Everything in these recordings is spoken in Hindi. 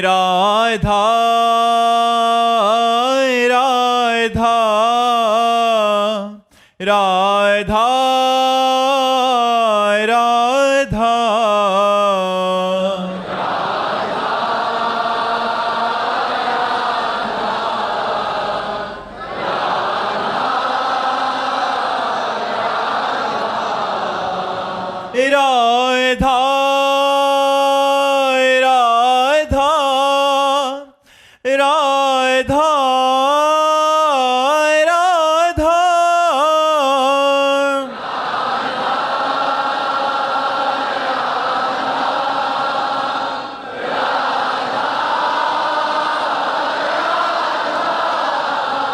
राधा राधा राधा राधा राधा राधा राधा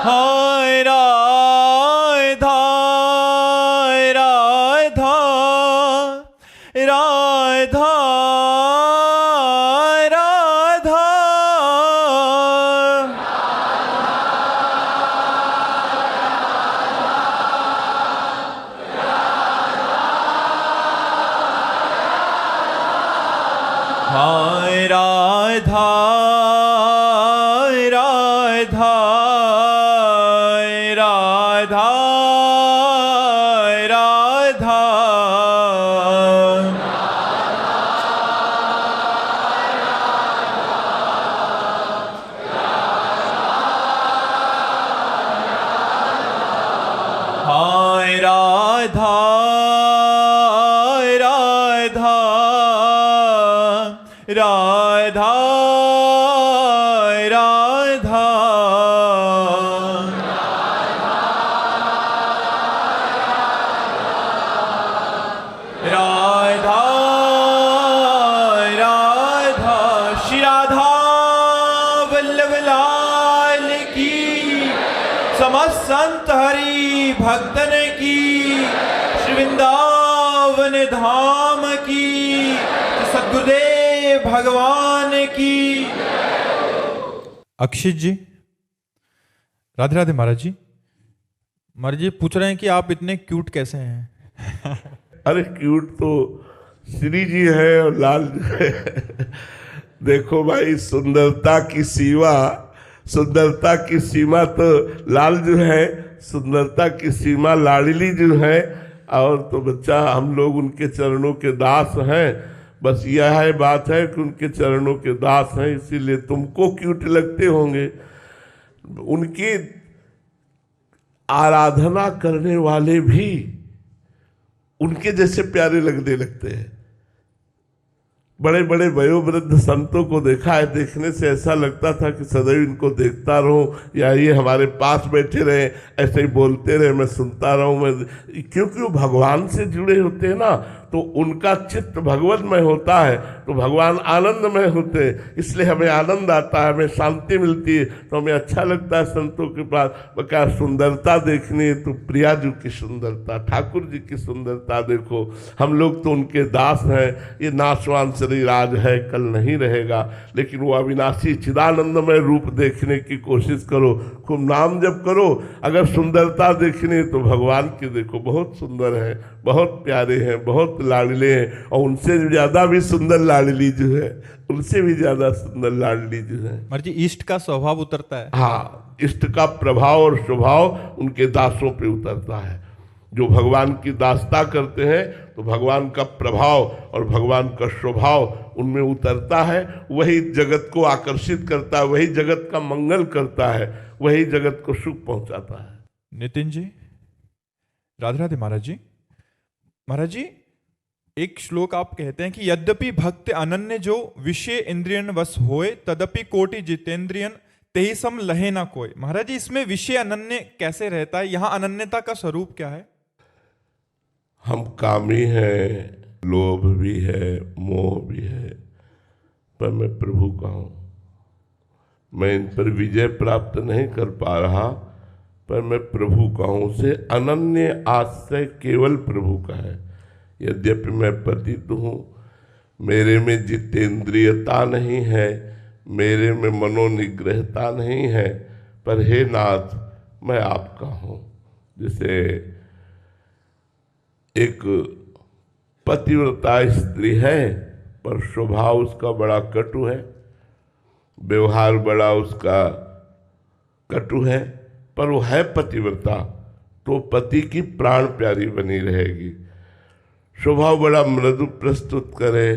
हाय राधा राधा राधा राधा हाय राधा राधा राधा राधा हाय राधा राधा राधा राधा राधा राधा श्री राधा वल्लभ लाल की, समस्त संत हरि भक्तन की, श्री वृंदावन धाम की, सद्गुरुदेव भगवान की। अक्षित जी, राधे राधे महाराज जी। महाराज जी पूछ रहे हैं कि आप इतने क्यूट कैसे हैं? अरे क्यूट तो श्री जी है और लाल जी है। देखो भाई, सुंदरता की सीमा तो लाल जो है, सुंदरता की सीमा लाडली जो है, और तो बच्चा हम लोग उनके चरणों के दास हैं। बस यह है बात है कि उनके चरणों के दास हैं, इसीलिए तुमको क्यूट लगते होंगे। उनकी आराधना करने वाले भी उनके जैसे प्यारे लगने लगते हैं। बड़े बड़े वयोवृद्ध संतों को देखा है, देखने से ऐसा लगता था कि सदैव इनको देखता रहूं, या ये हमारे पास बैठे रहे, ऐसे ही बोलते रहे, मैं सुनता रहूं। मैं क्योंकि वो भगवान से जुड़े होते हैं ना, तो उनका चित्त भगवतमय होता है, तो भगवान आनंदमय होते हैं, इसलिए हमें आनंद आता है, हमें शांति मिलती है, तो हमें अच्छा लगता है संतों के पास। क्या सुंदरता देखनी है तो प्रिया जी की सुंदरता, ठाकुर जी की सुंदरता देखो। हम लोग तो उनके दास हैं। ये नाशवान शरीर आज है, कल नहीं रहेगा, लेकिन वो अविनाशी चिदानंदमय रूप देखने की कोशिश करो, खूब नाम जप करो। अगर सुंदरता देखनी है तो भगवान की देखो, बहुत सुंदर है, बहुत प्यारे हैं, बहुत लाडले हैं, और उनसे ज़्यादा भी सुंदर लाडली जो है, उनसे भी ज़्यादा सुंदर लाडली जो है। महाराज जी इष्ट का स्वभाव उतरता है। हाँ, इष्ट का प्रभाव और स्वभाव उनके दासों पे उतरता है। जो भगवान की दासता करते हैं तो भगवान का प्रभाव और भगवान का स्वभाव उनमें उतरता है, वही जगत को आकर्षित करता है, वही जगत का मंगल करता है, वही जगत को सुख पहुंचाता है। नितिन जी, राधे राधे महाराज जी। महाराज जी एक श्लोक आप कहते हैं कि यद्यपि भक्त अनन्य जो विषय इंद्रियन वश होए, तदपि कोटि जितेंद्रियन तेहि सम लहे ना कोय। महाराज जी इसमें विषय अनन्य कैसे रहता है? यहाँ अनन्यता का स्वरूप क्या है? हम कामी हैं, लोभ भी है, मोह भी है, पर मैं प्रभु का हूँ। मैं इन पर विजय प्राप्त नहीं कर पा रहा, पर मैं प्रभु का हूँ। से अनन्य आश्रय केवल प्रभु का है। यद्यपि मैं पतित हूँ, मेरे में जितेंद्रियता नहीं है, मेरे में मनोनिग्रहता नहीं है, पर हे नाथ मैं आपका हूँ। जैसे एक पतिव्रता स्त्री है, पर स्वभाव उसका बड़ा कटु है, व्यवहार बड़ा उसका कटु है, पर वो है पतिव्रता, तो पति की प्राण प्यारी बनी रहेगी। स्वभाव बड़ा मृदु प्रस्तुत करे,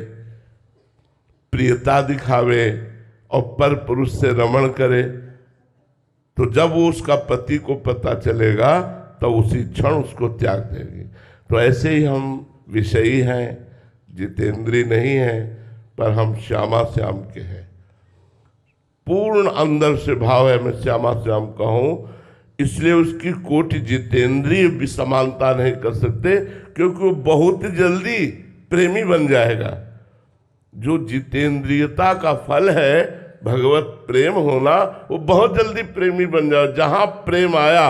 प्रियता दिखावे और पर पुरुष से रमण करे, तो जब वो उसका पति को पता चलेगा तो उसी क्षण उसको त्याग देगी। तो ऐसे ही हम विषयी हैं, जितेंद्रीय नहीं हैं, पर हम श्यामा श्याम के हैं। पूर्ण अंदर से भाव है मैं श्यामा श्याम का हूं, इसलिए उसकी कोटि जितेंद्रीय भी समानता नहीं कर सकते, क्योंकि वो बहुत जल्दी प्रेमी बन जाएगा। जो जितेंद्रियता का फल है भगवत प्रेम होना, वो बहुत जल्दी प्रेमी बन जाए। जहां प्रेम आया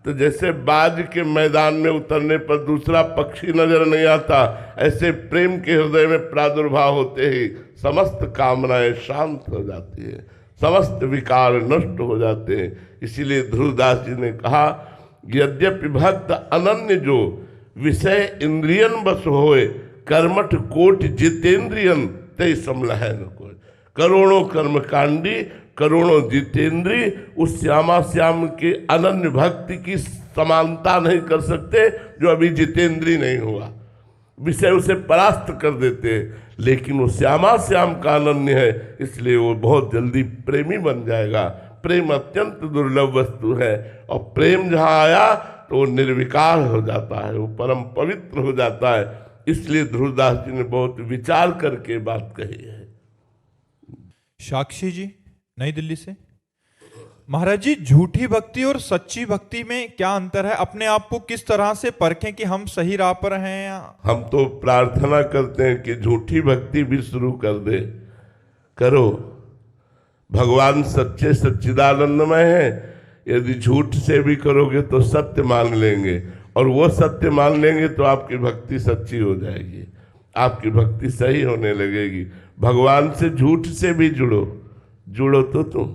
तो जैसे बाज के मैदान में उतरने पर दूसरा पक्षी नजर नहीं आता, ऐसे प्रेम के हृदय में प्रादुर्भाव होते ही समस्त कामनाएं शांत हो जाती है, समस्त विकार नष्ट हो जाते हैं। इसीलिए ध्रुवदास जी ने कहा, यद्यपि भक्त अनन्य जो विषय इंद्रियन बस होए, कर्मठ कोटि जितेंद्रियन ते समलह न कोई। करोड़ों कर्मकांडी, करोड़ों जितेंद्री उस श्यामा श्याम के अनन्य भक्ति की समानता नहीं कर सकते, जो अभी जितेंद्री नहीं हुआ। विषय उसे परास्त कर देते, लेकिन वो श्यामा श्याम का अनन्य है, इसलिए वो बहुत जल्दी प्रेमी बन जाएगा। प्रेम अत्यंत दुर्लभ वस्तु है, और प्रेम जहाँ आया तो वो निर्विकार हो जाता है, वो परम पवित्र हो जाता है। इसलिए ध्रुवदास जी ने बहुत विचार करके बात कही है। साक्षी जी नई दिल्ली से। महाराज जी, झूठी भक्ति और सच्ची भक्ति में क्या अंतर है? अपने आप को किस तरह से परखें कि हम सही राह पर हैं? या हम तो प्रार्थना करते हैं कि झूठी भक्ति भी शुरू कर दे, करो। भगवान सच्चे सच्चिदानंदमय है, यदि झूठ से भी करोगे तो सत्य मान लेंगे, और वो सत्य मान लेंगे तो आपकी भक्ति सच्ची हो जाएगी, आपकी भक्ति सही होने लगेगी। भगवान से झूठ से भी जुड़ो तो तुम,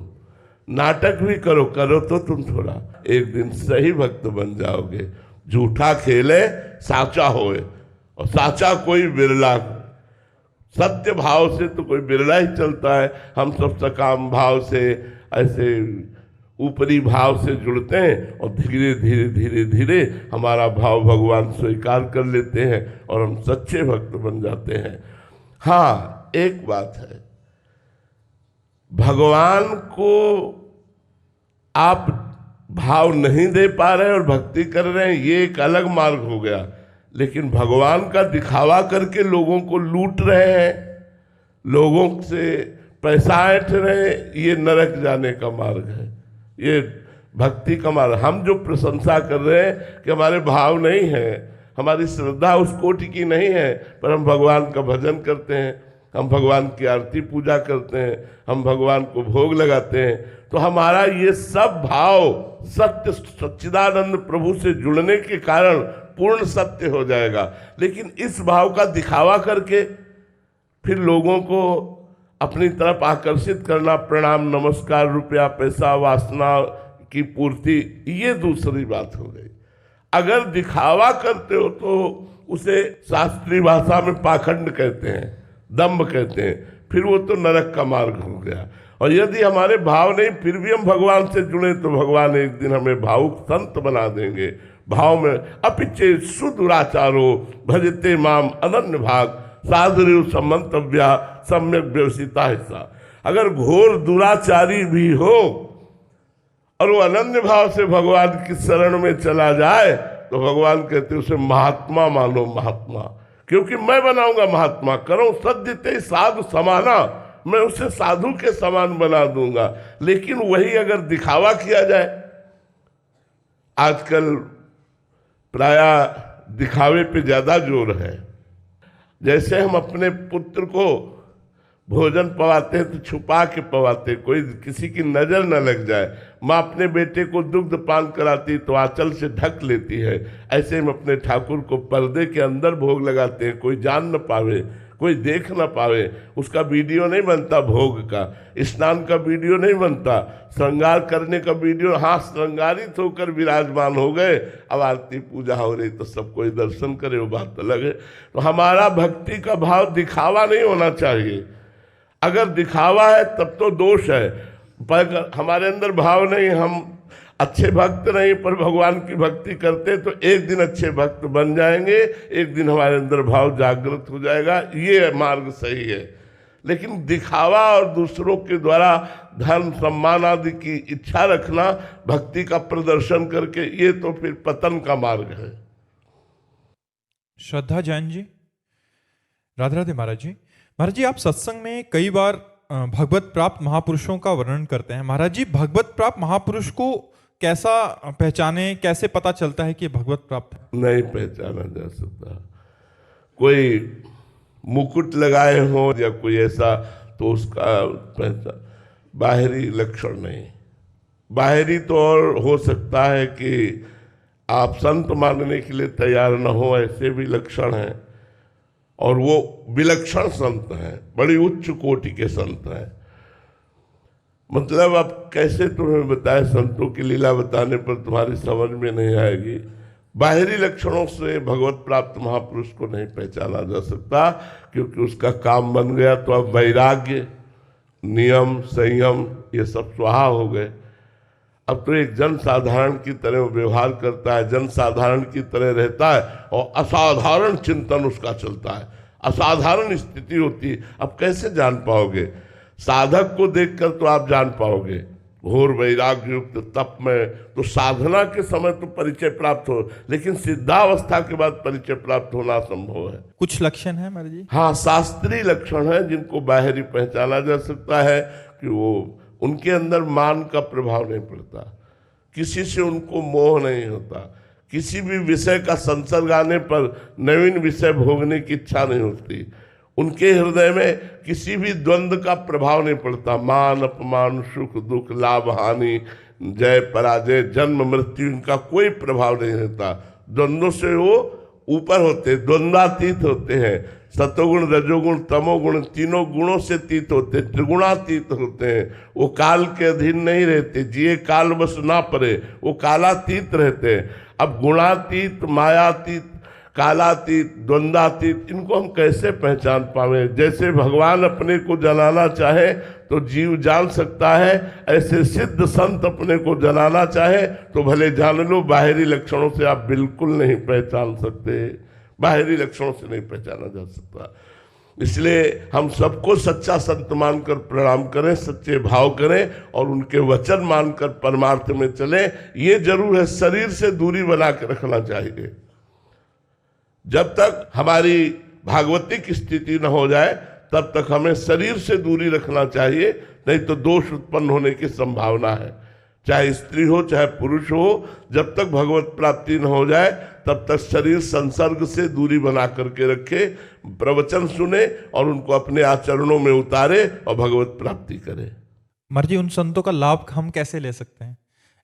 नाटक भी करो तो तुम थोड़ा, एक दिन सही भक्त बन जाओगे। झूठा खेले साचा होए, और साचा कोई बिरला, सत्य भाव से तो कोई बिरला ही चलता है। हम सब सकाम भाव से, ऐसे ऊपरी भाव से जुड़ते हैं, और धीरे धीरे धीरे धीरे हमारा भाव भगवान स्वीकार कर लेते हैं, और हम सच्चे भक्त बन जाते हैं। हाँ, एक बात है, भगवान को आप भाव नहीं दे पा रहे और भक्ति कर रहे हैं, ये एक अलग मार्ग हो गया। लेकिन भगवान का दिखावा करके लोगों को लूट रहे हैं, लोगों से पैसा ऐंठ रहे हैं, ये नरक जाने का मार्ग है, ये भक्ति का मार्ग। हम जो प्रशंसा कर रहे हैं कि हमारे भाव नहीं है, हमारी श्रद्धा उस कोटि की नहीं है, पर हम भगवान का भजन करते हैं, हम भगवान की आरती पूजा करते हैं, हम भगवान को भोग लगाते हैं, तो हमारा ये सब भाव सत्य सच्चिदानंद प्रभु से जुड़ने के कारण पूर्ण सत्य हो जाएगा। लेकिन इस भाव का दिखावा करके फिर लोगों को अपनी तरफ आकर्षित करना, प्रणाम नमस्कार, रुपया पैसा, वासना की पूर्ति, ये दूसरी बात हो गई। अगर दिखावा करते हो तो उसे शास्त्रीय भाषा में पाखंड कहते हैं, दंभ कहते हैं, फिर वो तो नरक का मार्ग हो गया। और यदि हमारे भाव नहीं, फिर भी हम भगवान से जुड़े, तो भगवान एक दिन हमें भावुक संत बना देंगे। भाव में अपिचे सुदुराचारो भजते माम अनन्य भाग, साधु समंतव्या सम्यक व्यवसिता हिस्सा। अगर घोर दुराचारी भी हो और वो अनन्य भाव से भगवान की शरण में चला जाए, तो भगवान कहते उसे महात्मा मानो, महात्मा, क्योंकि मैं बनाऊंगा महात्मा। करो सद्यते साधु समाना, मैं उसे साधु के समान बना दूंगा। लेकिन वही अगर दिखावा किया जाए, आजकल प्रायः दिखावे पे ज्यादा जोर है। जैसे हम अपने पुत्र को भोजन पवाते हैं तो छुपा के पवाते, कोई किसी की नजर न लग जाए। माँ अपने बेटे को दुग्ध पान कराती तो आंचल से ढक लेती है, ऐसे हम अपने ठाकुर को पर्दे के अंदर भोग लगाते हैं, कोई जान न पावे, कोई देख न पावे। उसका वीडियो नहीं बनता, भोग का, स्नान का वीडियो नहीं बनता, श्रृंगार करने का वीडियो। हाँ, श्रृंगारित होकर विराजमान हो गए, अब आरती पूजा हो रही तो सब कोई दर्शन करे, वो बात अलग है। तो हमारा भक्ति का भाव दिखावा नहीं होना चाहिए। अगर दिखावा है तब तो दोष है, पर हमारे अंदर भाव नहीं, हम अच्छे भक्त नहीं पर भगवान की भक्ति करते तो एक दिन अच्छे भक्त बन जाएंगे, एक दिन हमारे अंदर भाव जागृत हो जाएगा, ये मार्ग सही है। लेकिन दिखावा और दूसरों के द्वारा धर्म सम्मान आदि की इच्छा रखना भक्ति का प्रदर्शन करके, ये तो फिर पतन का मार्ग है। श्रद्धा जैन जी। राधे राधे महाराज जी। महाराज जी, आप सत्संग में कई बार भगवत प्राप्त महापुरुषों का वर्णन करते हैं। महाराज जी, भगवत प्राप्त महापुरुष को कैसा पहचाने, कैसे पता चलता है कि ये भगवत प्राप्त है? नहीं पहचाना जा सकता। कोई मुकुट लगाए हो या कोई ऐसा, तो उसका पहचान, बाहरी लक्षण नहीं। बाहरी तो और हो सकता है कि आप संत मानने के लिए तैयार न हो, ऐसे भी लक्षण हैं, और वो विलक्षण संत हैं, बड़ी उच्च कोटि के संत हैं। मतलब अब कैसे तुम्हें बताए, संतों की लीला बताने पर तुम्हारी समझ में नहीं आएगी। बाहरी लक्षणों से भगवत प्राप्त महापुरुष को नहीं पहचाना जा सकता, क्योंकि उसका काम बन गया तो अब वैराग्य, नियम, संयम ये सब स्वाहा हो गए। अब तो एक जन साधारण की तरह वो व्यवहार करता है, जन साधारण की तरह रहता है, और असाधारण चिंतन उसका चलता है, असाधारण स्थिति होती है। अब कैसे जान पाओगे? साधक को देखकर तो आप जान पाओगे, घोर वैराग्य युक्त तप में तो साधना के समय तो परिचय प्राप्त हो, लेकिन सिद्धावस्था के बाद परिचय प्राप्त होना संभव है। कुछ लक्षण है महाराज जी? हाँ, शास्त्रीय लक्षण है जिनको बाहरी पहचाना जा सकता है कि वो, उनके अंदर मान का प्रभाव नहीं पड़ता, किसी से उनको मोह नहीं होता, किसी भी विषय का संसर्ग आने पर नवीन विषय भोगने की इच्छा नहीं होती, उनके हृदय में किसी भी द्वंद्व का प्रभाव नहीं पड़ता, मान अपमान, सुख दुख, लाभ हानि, जय पराजय, जन्म मृत्यु, इनका कोई प्रभाव नहीं रहता। द्वंद्वों से वो ऊपर होते, द्वंद्वातीत होते हैं, सतोगुण रजोगुण तमोगुण तीनों गुणों से तीत होते, त्रिगुणातीत होते हैं। वो काल के अधीन नहीं रहते, जिए काल बस ना पड़े, वो कालातीत रहते हैं। अब गुणातीत, मायातीत, कालातीत, द्वंद्वातीत, इनको हम कैसे पहचान पावे? जैसे भगवान अपने को जलाना चाहे तो जीव जान सकता है, ऐसे सिद्ध संत अपने को जलाना चाहे तो भले जान लो, बाहरी लक्षणों से आप बिल्कुल नहीं पहचान सकते, बाहरी लक्षणों से नहीं पहचाना जा सकता। इसलिए हम सबको सच्चा संत मानकर प्रणाम करें, सच्चे भाव करें और उनके वचन मानकर परमार्थ में चलें। ये जरूर है, शरीर से दूरी बना के रखना चाहिए। जब तक हमारी भागवतिक स्थिति न हो जाए तब तक हमें शरीर से दूरी रखना चाहिए, नहीं तो दोष उत्पन्न होने की संभावना है। चाहे स्त्री हो चाहे पुरुष हो, जब तक भगवत प्राप्ति न हो जाए तब तक शरीर संसर्ग से दूरी बना करके रखे, प्रवचन सुने और उनको अपने आचरणों में उतारे और भगवत प्राप्ति करे। महाराज जी, उन संतों का लाभ हम कैसे ले सकते हैं?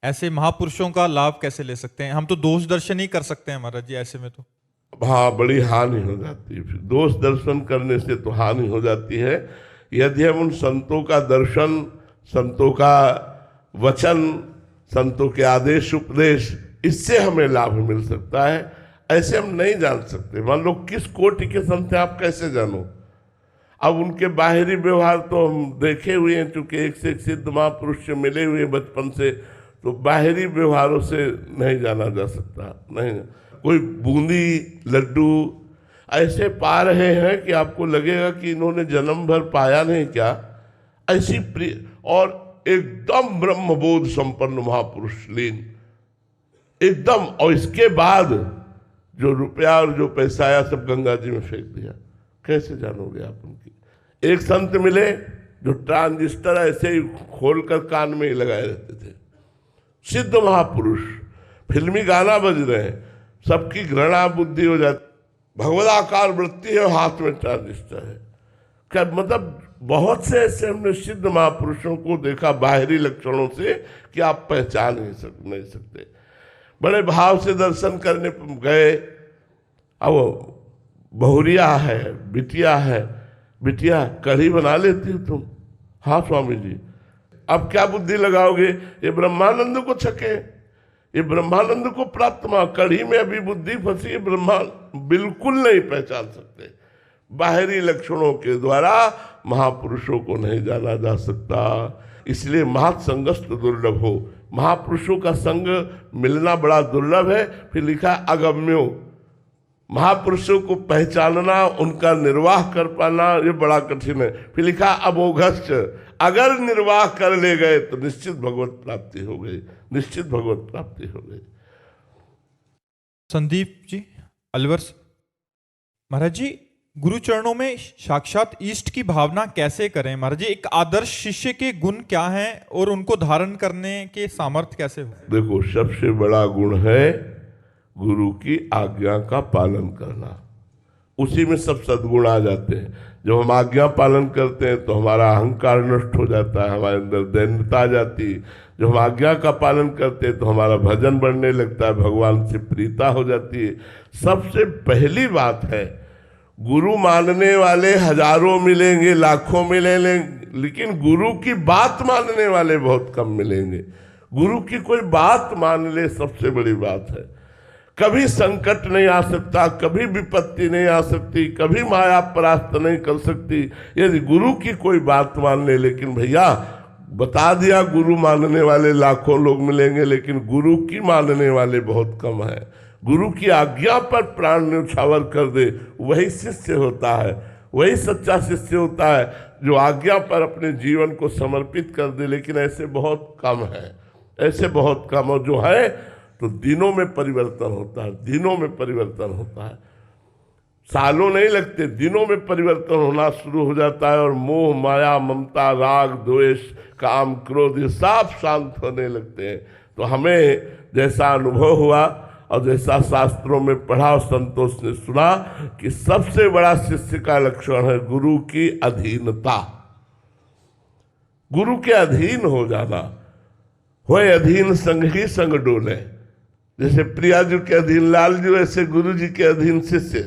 ऐसे महापुरुषों का लाभ कैसे ले सकते हैं? हम तो दोष दर्शन ही कर सकते हैं महाराज जी, ऐसे में तो। हाँ, बड़ी हानि हो जाती है। फिर दोष दर्शन करने से तो हानि हो जाती है। यदि हम उन संतों का दर्शन, संतों का वचन, संतों के आदेश उपदेश, इससे हमें लाभ मिल सकता है, ऐसे हम नहीं जान सकते। मान लो किस कोटि के संत हैं आप कैसे जानो? अब उनके बाहरी व्यवहार तो हम देखे हुए हैं, चूंकि एक से एक सिद्ध महापुरुष से मिले हुए बचपन से, तो बाहरी व्यवहारों से नहीं जाना जा सकता। नहीं, कोई बूंदी लड्डू ऐसे पा रहे हैं कि आपको लगेगा कि इन्होंने जन्म भर पाया नहीं क्या, ऐसी प्रिय और एकदम ब्रह्मबोध संपन्न महापुरुष लीन एकदम, और इसके बाद जो रुपया और जो पैसा आया सब गंगा जी में फेंक दिया। कैसे जानोगे आप उनकी? एक संत मिले जो ट्रांजिस्टर ऐसे ही खोलकर कान में ही लगाए रहते थे, सिद्ध महापुरुष, फिल्मी गाना बज रहे हैं, सबकी घृणा बुद्धि हो जाती, भगवदाकार वृत्ति है, हाथ में ट्रांजिस्टर है। क्या मतलब, बहुत से ऐसे हमने सिद्ध महापुरुषों को देखा बाहरी लक्षणों से कि आप पहचान नहीं सकते। बड़े भाव से दर्शन करने गए, अब बहुरिया है, बिटिया है, बिटिया कढ़ी बना लेती हो तुम? हाँ स्वामी जी। अब क्या बुद्धि लगाओगे? ये ब्रह्मानंद को छके, ये ब्रह्मानंद को प्राप्त, कढ़ी में अभी बुद्धि फंसी है, ब्रह्मांड बिल्कुल नहीं पहचान सकते। बाहरी लक्षणों के द्वारा महापुरुषों को नहीं जाना जा सकता। इसलिए महत्संगस्त दुर्लभ हो, महापुरुषों का संग मिलना बड़ा दुर्लभ है। फिर लिखा अगम्यो, महापुरुषों को पहचानना, उनका निर्वाह कर पाना ये बड़ा कठिन है। फिर लिखा अमोघश्च, अगर निर्वाह कर ले गए तो निश्चित भगवत प्राप्ति हो गई, निश्चित भगवत प्राप्ति हो गई। संदीप जी अलवर से। महाराज जी, गुरु चरणों में साक्षात इष्ट की भावना कैसे करें? महाराज जी, एक आदर्श शिष्य के गुण क्या हैं और उनको धारण करने के सामर्थ्य कैसे हो? देखो, सबसे बड़ा गुण है गुरु की आज्ञा का पालन करना। उसी में सब सद्गुण आ जाते हैं। जब हम आज्ञा पालन करते हैं तो हमारा अहंकार नष्ट हो जाता है, हमारे अंदर दैन्यता आ जाती है। जब हम आज्ञा का पालन करते हैं तो हमारा भजन बढ़ने लगता है, भगवान से प्रीता हो जाती है। सबसे पहली बात है, गुरु मानने वाले हजारों मिलेंगे, लाखों मिलेंगे, लेकिन गुरु की बात मानने वाले बहुत कम मिलेंगे। गुरु की कोई बात मान ले, सबसे बड़ी बात है। कभी संकट नहीं आ सकता, कभी विपत्ति नहीं आ सकती, कभी माया परास्त नहीं कर सकती यदि गुरु की कोई बात मान ले। लेकिन भैया बता दिया, गुरु मानने वाले लाखों लोग मिलेंगे, लेकिन गुरु की मानने वाले बहुत कम है। गुरु की आज्ञा पर प्राण न्यौछावर कर दे, वही शिष्य होता है, वही सच्चा शिष्य होता है जो आज्ञा पर अपने जीवन को समर्पित कर दे। लेकिन ऐसे बहुत कम है, ऐसे बहुत कम। और जो है तो दिनों में परिवर्तन होता है, दिनों में परिवर्तन होता है, सालों नहीं लगते, दिनों में परिवर्तन होना शुरू हो जाता है। और मोह माया ममता राग द्वेष काम क्रोध ये सब शांत होने लगते हैं। तो हमें जैसा अनुभव हुआ और जैसा शास्त्रों में पढ़ा और संतोष ने सुना कि सबसे बड़ा शिष्य का लक्षण है गुरु की अधीनता, गुरु के अधीन हो जाना। होए अधीन संग ही संग डोले, जैसे प्रिया जी के अधीन लाल जी, वैसे गुरु जी के अधीन शिष्य।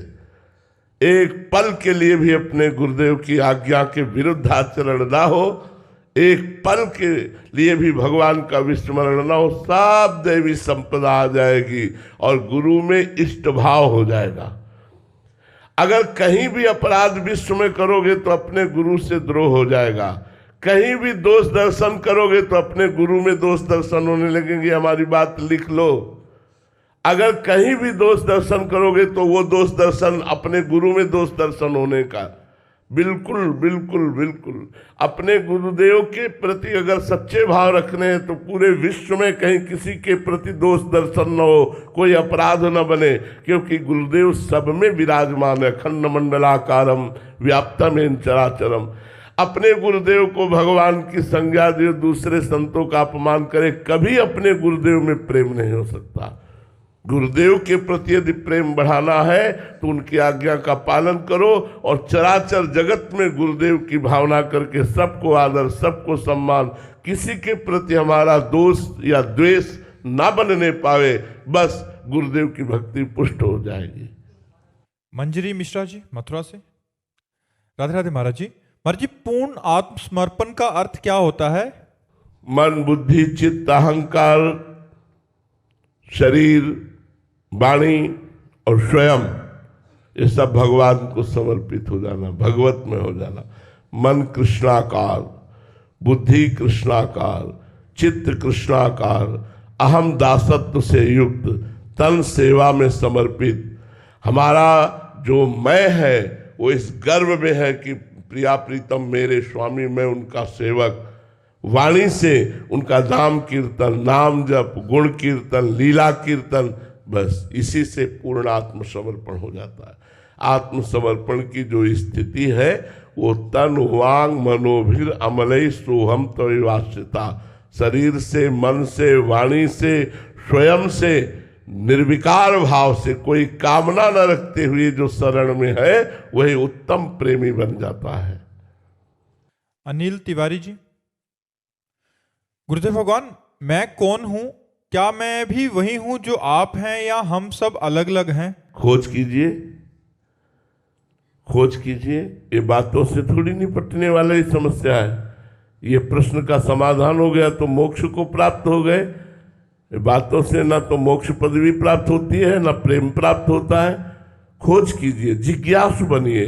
एक पल के लिए भी अपने गुरुदेव की आज्ञा के विरुद्ध आचरण ना हो, एक पल के लिए भी भगवान का विस्मरण ना हो, सब दैवी संपदा आ जाएगी और गुरु में इष्ट भाव हो जाएगा। अगर कहीं भी अपराध विश्व में करोगे तो अपने गुरु से द्रोह हो जाएगा। कहीं भी दोष दर्शन करोगे तो अपने गुरु में दोष दर्शन होने लगेंगे। हमारी बात लिख लो, अगर कहीं भी दोष दर्शन करोगे तो वो दोष दर्शन अपने गुरु में दोष दर्शन होने का। बिल्कुल बिल्कुल बिल्कुल अपने गुरुदेव के प्रति अगर सच्चे भाव रखने हैं तो पूरे विश्व में कहीं किसी के प्रति दोष दर्शन न हो, कोई अपराध न बने, क्योंकि गुरुदेव सब में विराजमान है। खंड मंडलाकारम व्याप्तमेन चराचरम। अपने गुरुदेव को भगवान की संज्ञा दे, दूसरे संतों का अपमान करे, कभी अपने गुरुदेव में प्रेम नहीं हो सकता। गुरुदेव के प्रति यदि प्रेम बढ़ाना है तो उनकी आज्ञा का पालन करो और चराचर जगत में गुरुदेव की भावना करके सबको आदर, सबको सम्मान, किसी के प्रति हमारा दोष या द्वेष ना बनने पावे, बस गुरुदेव की भक्ति पुष्ट हो जाएगी। मंजरी मिश्रा जी मथुरा से। राधे राधे महाराज जी। महाराज जी, पूर्ण आत्मसमर्पण का अर्थ क्या होता है? मन बुद्धि चित्त अहंकार शरीर वाणी और स्वयं ये सब भगवान को समर्पित हो जाना, भगवत में हो जाना। मन कृष्णाकार, बुद्धि कृष्णाकार, चित्त कृष्णाकार, अहम दासत्व से युक्त, तन सेवा में समर्पित। हमारा जो मैं है वो इस गर्व में है कि प्रिया प्रीतम मेरे स्वामी, मैं उनका सेवक। वाणी से उनका नाम कीर्तन, नाम जप, गुण कीर्तन, लीला कीर्तन, बस इसी से पूर्ण आत्मसमर्पण हो जाता है। आत्मसमर्पण की जो स्थिति है वो तन वांग मनोभिर अमलई सोहम तविवास्यता, शरीर से, मन से, वाणी से, स्वयं से, निर्विकार भाव से, कोई कामना न रखते हुए जो शरण में है वही उत्तम प्रेमी बन जाता है। अनिल तिवारी जी। गुरुदेव भगवान, मैं कौन हूं? क्या मैं भी वही हूं जो आप हैं या हम सब अलग अलग हैं? खोज कीजिए, खोज कीजिए। ये बातों से थोड़ी निपटने वाला ही समस्या है। ये प्रश्न का समाधान हो गया तो मोक्ष को प्राप्त हो गए। बातों से ना तो मोक्ष पदवी प्राप्त होती है ना प्रेम प्राप्त होता है। खोज कीजिए, जिज्ञासु बनिए,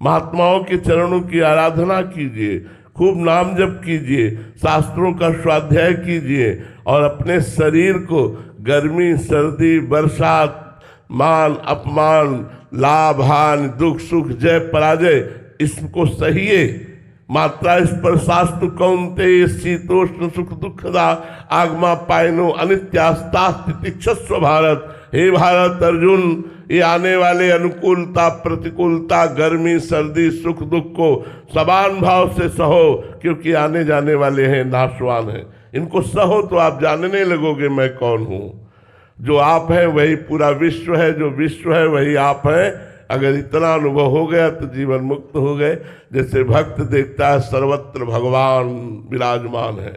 महात्माओं के चरणों की आराधना कीजिए, खूब नाम जप कीजिए, शास्त्रों का स्वाध्याय कीजिए और अपने शरीर को गर्मी, सर्दी, बरसात, मान अपमान, लाभ हानि, दुख सुख, जय पराजय, इसको सहिए। मात्रा स्पर्शास्तु कौन्तेय शीतोष्ण सुख दुखदा आगमा पायनो अनित्यास्तास्तितिक्षस्व भारत। हे भारत अर्जुन, ये आने वाले अनुकूलता प्रतिकूलता, गर्मी सर्दी, सुख दुख को समान भाव से सहो, क्योंकि आने जाने वाले हैं, नाशवान हैं। इनको सहो तो आप जानने लगोगे मैं कौन हूँ। जो आप हैं वही पूरा विश्व है, जो विश्व है वही आप हैं। अगर इतना अनुभव हो गया तो जीवन मुक्त हो गए। जैसे भक्त देखता है सर्वत्र भगवान विराजमान है,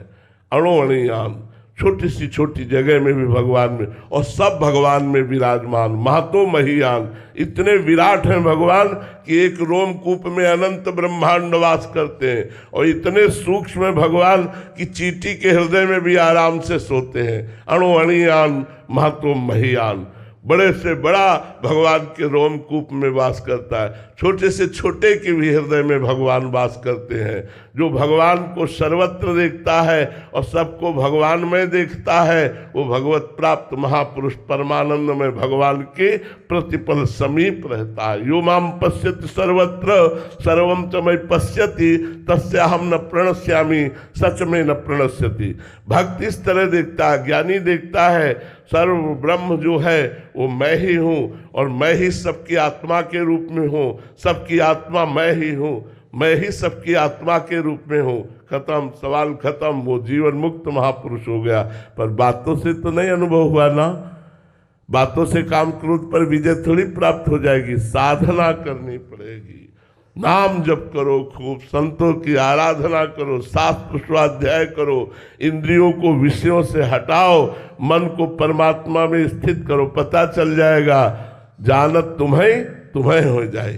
अणु अणुयान, छोटी सी छोटी जगह में भी भगवान में, और सब भगवान में विराजमान, महतो महियान। इतने विराट हैं भगवान कि एक रोमकूप में अनंत ब्रह्मांड वास करते हैं, और इतने सूक्ष्म हैं भगवान कि चींटी के हृदय में भी आराम से सोते हैं। अणु अणुयान महतो महियान, बड़े से बड़ा भगवान के रोमकूप में वास करता है, छोटे से छोटे के भी हृदय में भगवान वास करते हैं। जो भगवान को सर्वत्र देखता है और सबको भगवान में देखता है, वो भगवत प्राप्त महापुरुष परमानंद में भगवान के प्रतिपल समीप रहता है। यो माम पश्यति सर्वत्र सर्वम च मयि पश्यति तस्याहम न प्रणश्यामि सच में न प्रणश्यति। भक्त इस तरह देखता है, ज्ञानी देखता है सर्व ब्रह्म जो है वो मैं ही हूँ, और मैं ही सबकी आत्मा के रूप में हूँ, सबकी आत्मा मैं ही हूँ, मैं ही सबकी आत्मा के रूप में हूँ। खत्म, सवाल खत्म, वो जीवन मुक्त महापुरुष हो गया। पर बातों से तो नहीं अनुभव हुआ ना, बातों से काम क्रोध पर विजय थोड़ी प्राप्त हो जाएगी, साधना करनी पड़ेगी। नाम जप करो, खूब संतों की आराधना करो, शास्त्र स्वाध्याय करो, इंद्रियों को विषयों से हटाओ, मन को परमात्मा में स्थित करो, पता चल जाएगा जानत तुम्हें तुम्हें हो जाए,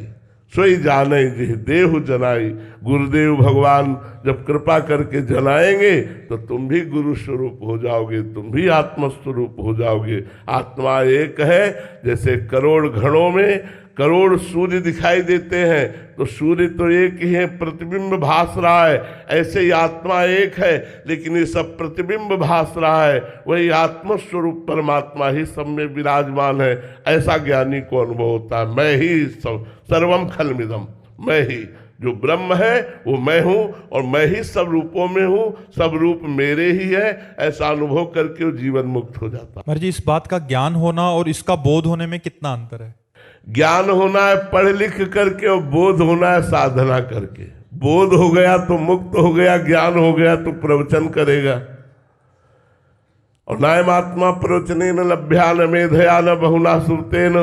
सोई जाने जी देहु जनाई। गुरुदेव भगवान जब कृपा करके जनाएंगे तो तुम भी गुरु स्वरूप हो जाओगे, तुम भी आत्म स्वरूप हो जाओगे। आत्मा एक है, जैसे करोड़ घड़ों में करोड़ सूर्य दिखाई देते हैं, तो सूर्य तो एक ही है, प्रतिबिंब भास रहा है, ऐसे ही आत्मा एक है, लेकिन ये सब प्रतिबिंब भास रहा है, वही आत्म स्वरूप परमात्मा ही सब में विराजमान है। ऐसा ज्ञानी को अनुभव होता है, मैं ही सर्वम खलमिदम, मैं ही जो ब्रह्म है वो मैं हूँ, और मैं ही सब रूपों में हूँ, सब रूप मेरे ही है। ऐसा अनुभव करके वो जीवन मुक्त हो जाता है। महाराज जी, इस बात का ज्ञान होना और इसका बोध होने में कितना अंतर है? ज्ञान होना है पढ़ लिख करके, और बोध होना है साधना करके। बोध हो गया तो मुक्त हो गया, ज्ञान हो गया तो प्रवचन करेगा। और नायमात्मा प्रवचने न लभ्या न मेधया न बहुना सुरतेन।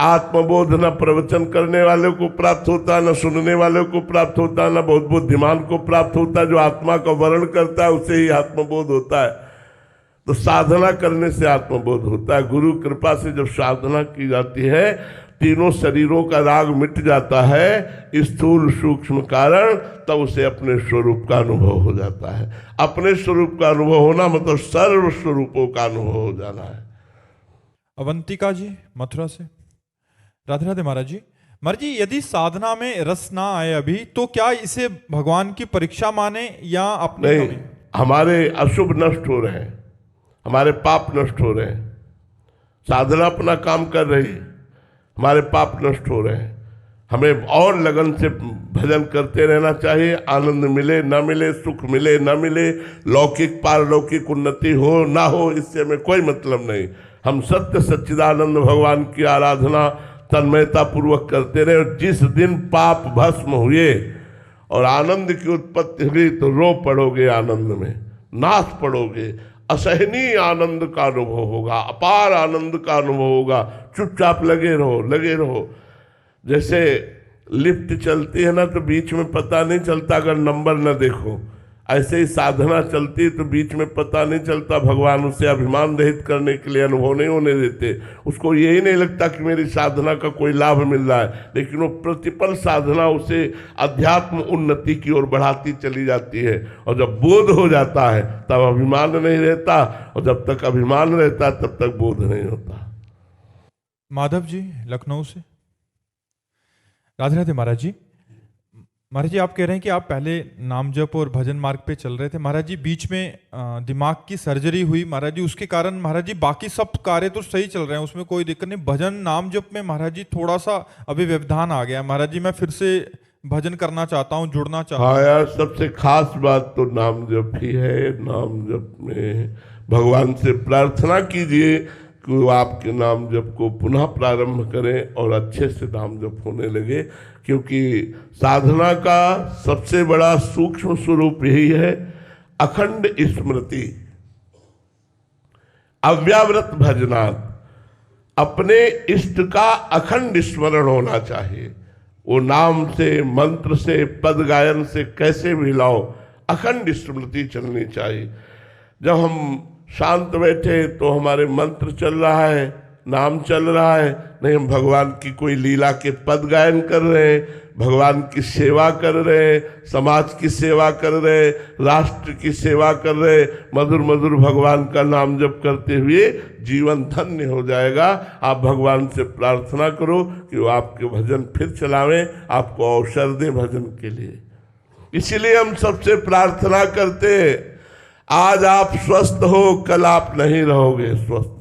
आत्मबोध न प्रवचन करने वाले को प्राप्त होता, न सुनने वाले को प्राप्त होता, न बहुत बुद्धिमान को प्राप्त होता। जो आत्मा का वर्णन करता है उसे ही आत्मबोध होता है। तो साधना करने से आत्मबोध होता है। गुरु कृपा से जब साधना की जाती है, तीनों शरीरों का राग मिट जाता है, स्थूल सूक्ष्म कारण, तब उसे अपने स्वरूप का अनुभव हो जाता है। अपने स्वरूप का अनुभव होना मतलब सर्व स्वरूपों का अनुभव हो जाना है। अवंतिका जी मथुरा से, राधे राधे महाराज जी। महाराज जी, यदि साधना में रस ना आए अभी, तो क्या इसे भगवान की परीक्षा माने या अपने? नहीं, हमारे अशुभ नष्ट हो रहे हैं, हमारे पाप नष्ट हो रहे हैं। साधना अपना काम कर रही है, हमारे पाप नष्ट हो रहे हैं। हमें और लगन से भजन करते रहना चाहिए। आनंद मिले ना मिले, सुख मिले ना मिले, लौकिक पारलौकिक उन्नति हो ना हो, इससे हमें कोई मतलब नहीं। हम सत्य सच्चिदानंद भगवान की आराधना तन्मयता पूर्वक करते रहे। जिस दिन पाप भस्म हुए और आनंद की उत्पत्ति हुई, तो रो पड़ोगे आनंद में, नाच पड़ोगे, असहनीय आनंद का अनुभव होगा, अपार आनंद का अनुभव होगा। चुपचाप लगे रहो, लगे रहो। जैसे लिफ्ट चलती है ना, तो बीच में पता नहीं चलता अगर नंबर न देखो। ऐसे ही साधना चलती है तो बीच में पता नहीं चलता। भगवान उसे अभिमान रहित करने के लिए अनुभव नहीं होने देते। उसको यही नहीं लगता कि मेरी साधना का कोई लाभ मिल रहा है, लेकिन वो प्रतिपल साधना उसे अध्यात्म उन्नति की ओर बढ़ाती चली जाती है। और जब बोध हो जाता है तब अभिमान नहीं रहता, और जब तक अभिमान रहता तब तक बोध नहीं होता। माधव जी लखनऊ से, राधे राधे महाराज जी। महाराज जी, आप कह रहे हैं कि आप पहले नाम जप और भजन मार्ग पे चल रहे थे। महाराज जी, बीच में दिमाग की सर्जरी हुई महाराज जी, उसके कारण महाराज जी बाकी सब कार्य तो सही चल रहे हैं, उसमें कोई दिक्कत नहीं। भजन नाम जप में महाराज जी थोड़ा सा अभी व्यवधान आ गया महाराज जी। मैं फिर से भजन करना चाहता हूँ, जुड़ना चाहता हूँ। हाँ यार, सबसे खास बात तो नाम जप ही है। नाम जप में भगवान से प्रार्थना कीजिए कि वो आपके नाम जप को पुनः प्रारंभ करें और अच्छे से नाम जप होने लगे, क्योंकि साधना का सबसे बड़ा सूक्ष्म स्वरूप यही है, अखंड स्मृति, अव्यावृत भजनात्। अपने इष्ट का अखंड स्मरण होना चाहिए। वो नाम से, मंत्र से, पद गायन से कैसे भी लाओ, अखंड स्मृति चलनी चाहिए। जब हम शांत बैठे तो हमारे मंत्र चल रहा है, नाम चल रहा है, नहीं हम भगवान की कोई लीला के पद गायन कर रहे हैं, भगवान की सेवा कर रहे हैं, समाज की सेवा कर रहे हैं, राष्ट्र की सेवा कर रहे हैं, मधुर मधुर भगवान का नाम जप करते हुए जीवन धन्य हो जाएगा। आप भगवान से प्रार्थना करो कि वो आपके भजन फिर चलावें, आपको अवसर दें भजन के लिए। इसीलिए हम सबसे प्रार्थना करते हैं, आज आप स्वस्थ हो, कल आप नहीं रहोगे स्वस्थ।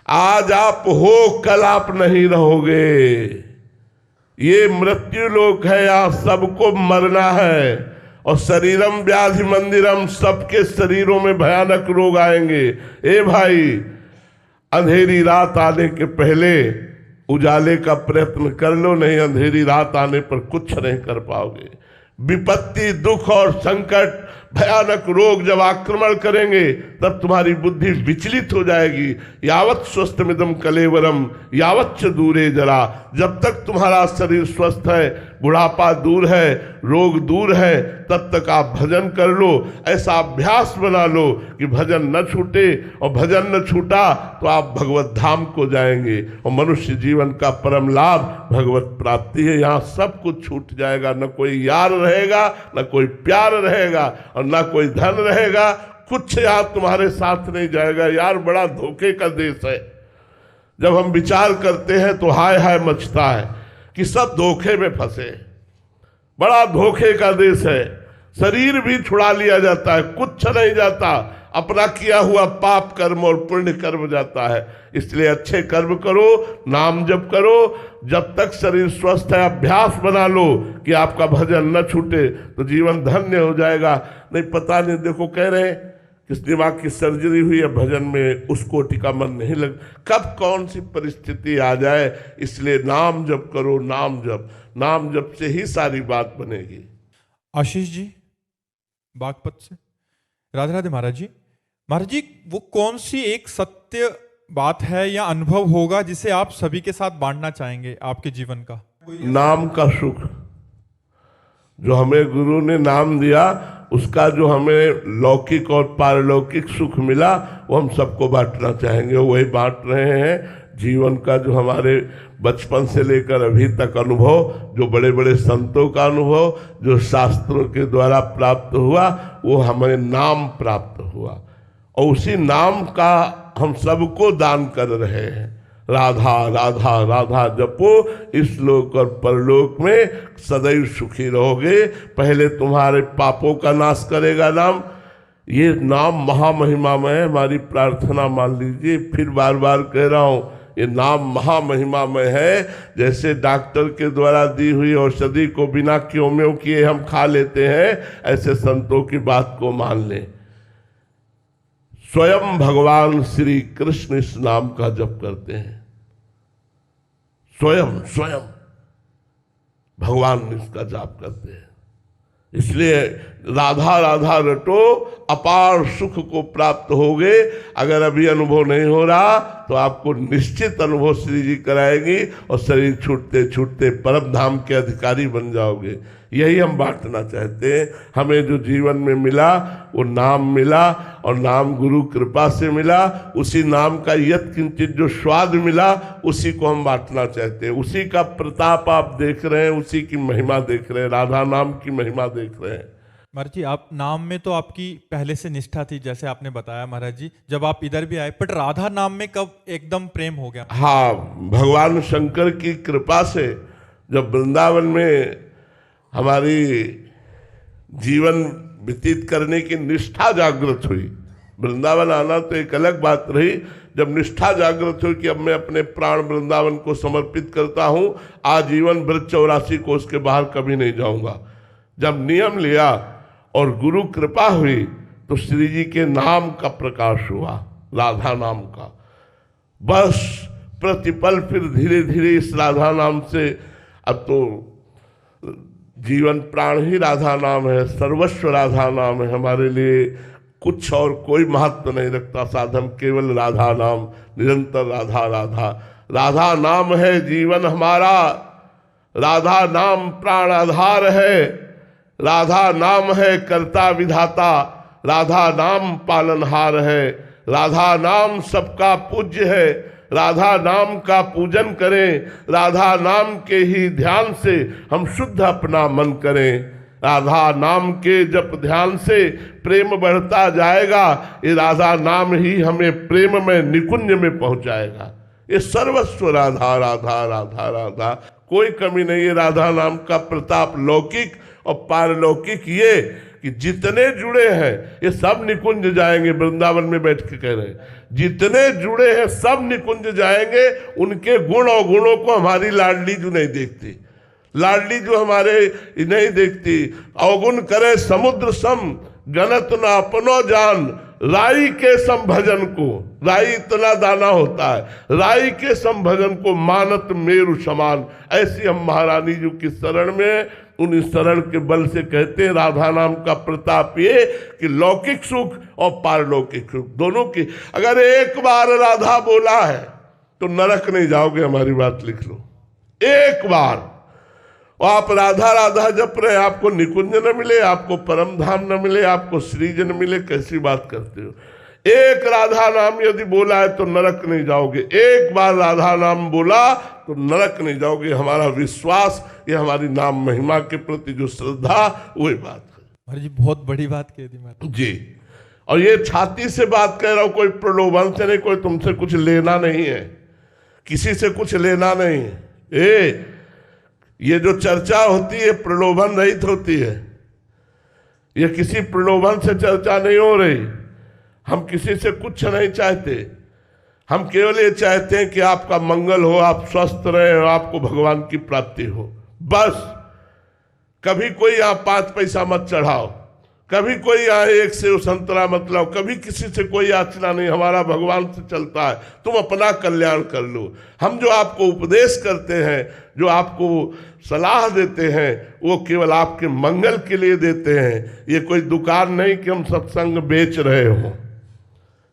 आज आप हो, कल आप नहीं रहोगे। ये मृत्यु लोक है, यहाँ सबको मरना है। और शरीरम व्याधि मंदिरम, सबके शरीरों में भयानक रोग आएंगे। ए भाई, अंधेरी रात आने के पहले उजाले का प्रयत्न कर लो, नहीं अंधेरी रात आने पर कुछ नहीं कर पाओगे। विपत्ति, दुख और संकट, भयानक रोग जब आक्रमण करेंगे तब तुम्हारी बुद्धि विचलित हो जाएगी। यावत स्वस्थमिदम कलेवरम यावत च दूरे जरा। जब तक तुम्हारा शरीर स्वस्थ है, बुढ़ापा दूर है, रोग दूर है, तब तक आप भजन कर लो। ऐसा अभ्यास बना लो कि भजन न छूटे, और भजन न छूटा तो आप भगवत धाम को जाएंगे। और मनुष्य जीवन का परम लाभ भगवत प्राप्ति है। यहाँ सब कुछ छूट जाएगा, न कोई यार रहेगा, न कोई प्यार रहेगा, और न कोई धन रहेगा। कुछ यार तुम्हारे साथ नहीं जाएगा। यार, बड़ा धोखे का देश है। जब हम विचार करते हैं तो हाय हाय मचता है कि सब धोखे में फंसे। बड़ा धोखे का देश है। शरीर भी छुड़ा लिया जाता है, कुछ नहीं जाता। अपना किया हुआ पाप कर्म और पुण्य कर्म जाता है। इसलिए अच्छे कर्म करो, नाम जप करो, जब तक शरीर स्वस्थ है। अभ्यास बना लो कि आपका भजन न छूटे, तो जीवन धन्य हो जाएगा। नहीं पता नहीं, देखो कह रहे हैं किस दिमाग की सर्जरी हुई है, भजन में उस कोटि का मन नहीं लग, कब कौन सी परिस्थिति आ जाए। इसलिए नाम जप करो, नाम जप, नाम जप से ही सारी बात बनेगी। आशीष जी बागपत से, राधे राधे महाराज जी। महाराज जी, वो कौन सी एक सत्य बात है या अनुभव होगा जिसे आप सभी के साथ बांटना चाहेंगे आपके जीवन का? नाम का सुख जो हमें गुरु ने नाम दिया, उसका जो हमें लौकिक और पारलौकिक सुख मिला, वो हम सबको बांटना चाहेंगे। वही बांट रहे हैं। जीवन का जो हमारे बचपन से लेकर अभी तक अनुभव, जो बड़े बड़े संतों का अनुभव, जो शास्त्रों के द्वारा प्राप्त हुआ, वो हमें नाम प्राप्त हुआ, और उसी नाम का हम सबको दान कर रहे हैं। राधा राधा राधा जपो, इस लोक और परलोक में सदैव सुखी रहोगे। पहले तुम्हारे पापों का नाश करेगा नाम। ये नाम महामहिमामय है। हमारी प्रार्थना मान लीजिए, फिर बार बार कह रहा हूँ, ये नाम महामहिमामय है। जैसे डॉक्टर के द्वारा दी हुई औषधि को बिना क्यों किए हम खा लेते हैं, ऐसे संतों की बात को मान लें। स्वयं भगवान श्री कृष्ण इस नाम का जप करते हैं। स्वयं स्वयं भगवान इसका जाप करते हैं। इसलिए राधा राधा रटो, अपार सुख को प्राप्त होगे। अगर अभी अनुभव नहीं हो रहा तो आपको निश्चित अनुभव श्री जी कराएगी, और शरीर छूटते छूटते परम धाम के अधिकारी बन जाओगे। यही हम बांटना चाहते हैं। हमें जो जीवन में मिला वो नाम मिला, और नाम गुरु कृपा से मिला। उसी नाम का यत् किंचित जो स्वाद मिला, उसी को हम बांटना चाहते हैं। उसी का प्रताप आप देख रहे हैं, उसी की महिमा देख रहे हैं, राधा नाम की महिमा देख रहे हैं। महाराज जी, आप नाम में तो आपकी पहले से निष्ठा थी, जैसे आपने बताया महाराज जी, जब आप इधर भी आए, बट राधा नाम में कब एकदम प्रेम हो गया? हाँ, भगवान शंकर की कृपा से जब वृंदावन में हमारी जीवन व्यतीत करने की निष्ठा जागृत हुई, वृंदावन आना तो एक अलग बात रही, जब निष्ठा जागृत हुई कि अब मैं अपने प्राण वृंदावन को समर्पित करता हूँ, आजीवन ब्रज 84 कोस के बाहर कभी नहीं जाऊंगा, जब नियम लिया और गुरु कृपा हुई तो श्री जी के नाम का प्रकाश हुआ, राधा नाम का। बस प्रतिपल फिर धीरे धीरे इस राधा नाम से, अब तो जीवन प्राण ही राधा नाम है, सर्वस्व राधा नाम है हमारे लिए, कुछ और कोई महत्व नहीं रखता साधन, केवल राधा नाम, निरंतर राधा राधा। राधा नाम है जीवन हमारा, राधा नाम प्राण आधार है, राधा नाम है कर्ता विधाता, राधा नाम पालनहार है, राधा नाम सबका पूज्य है, राधा नाम का पूजन करें, राधा नाम के ही ध्यान से हम शुद्ध अपना मन करें, राधा नाम के जप ध्यान से प्रेम बढ़ता जाएगा, ये राधा नाम ही हमें प्रेम में निकुंज में पहुंचाएगा। ये सर्वस्व राधा राधा राधा राधा, कोई कमी नहीं है। राधा नाम का प्रताप लौकिक और पारलौकिक ये कि जितने जुड़े हैं ये सब निकुंज जाएंगे। वृंदावन में बैठ के कह रहे हैं, जितने जुड़े हैं सब निकुंज जाएंगे। उनके गुण और गुणों को हमारी लाडली जो नहीं देखती, लाडली जो हमारे नहीं देखती। अवगुण करे समुद्र सम, गणत न अपनो जान, राई के संभजन को, राई इतना दाना होता है, राई के संभजन को मानत मेरु समान। ऐसी हम महारानी जी की शरण में, उन शरण के बल से कहते हैं राधा नाम का प्रताप ये कि लौकिक सुख और पारलौकिक सुख दोनों की, अगर एक बार राधा बोला है तो नरक नहीं जाओगे, हमारी बात लिख लो। एक बार आप राधा राधा जप रहे, आपको निकुंज न मिले, आपको परम धाम न मिले, आपको श्रीज न मिले, कैसी बात करते हो। एक राधा नाम यदि बोला है तो नरक नहीं जाओगे, एक बार राधा नाम बोला तो नरक नहीं जाओगे। हमारा विश्वास, ये हमारी नाम महिमा के प्रति जो श्रद्धा, वही बात है। महाराज जी बहुत बड़ी बात कह दी महाराज जी, और ये छाती से बात कह रहा हूं, कोई प्रलोभन से नहीं, कोई तुमसे कुछ लेना नहीं है, किसी से कुछ लेना नहीं है। ये जो चर्चा होती है प्रलोभन रहित होती है, ये किसी प्रलोभन से चर्चा नहीं हो रही। हम किसी से कुछ नहीं चाहते, हम केवल ये चाहते हैं कि आपका मंगल हो, आप स्वस्थ रहें और आपको भगवान की प्राप्ति हो, बस। कभी कोई यहाँ 5 पैसा मत चढ़ाओ, कभी कोई यहाँ 1 सेव संतरा मत लाओ, कभी किसी से कोई याचना नहीं, हमारा भगवान से चलता है। तुम अपना कल्याण कर लो। हम जो आपको उपदेश करते हैं, जो आपको सलाह देते हैं, वो केवल आपके मंगल के लिए देते हैं। ये कोई दुकान नहीं कि हम सत्संग बेच रहे हो।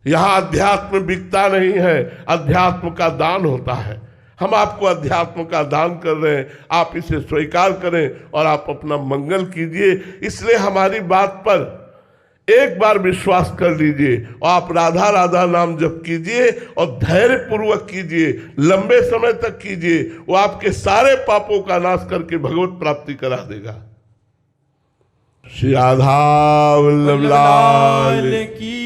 यहाँ अध्यात्म बिकता नहीं है, अध्यात्म का दान होता है। हम आपको अध्यात्म का दान कर रहे हैं, आप इसे स्वीकार करें और आप अपना मंगल कीजिए। इसलिए हमारी बात पर एक बार विश्वास कर लीजिए और आप राधा राधा नाम जप कीजिए और धैर्य पूर्वक कीजिए, लंबे समय तक कीजिए। वो आपके सारे पापों का नाश करके भगवत प्राप्ति करा देगा। श्री राधा वल्लभ लाल की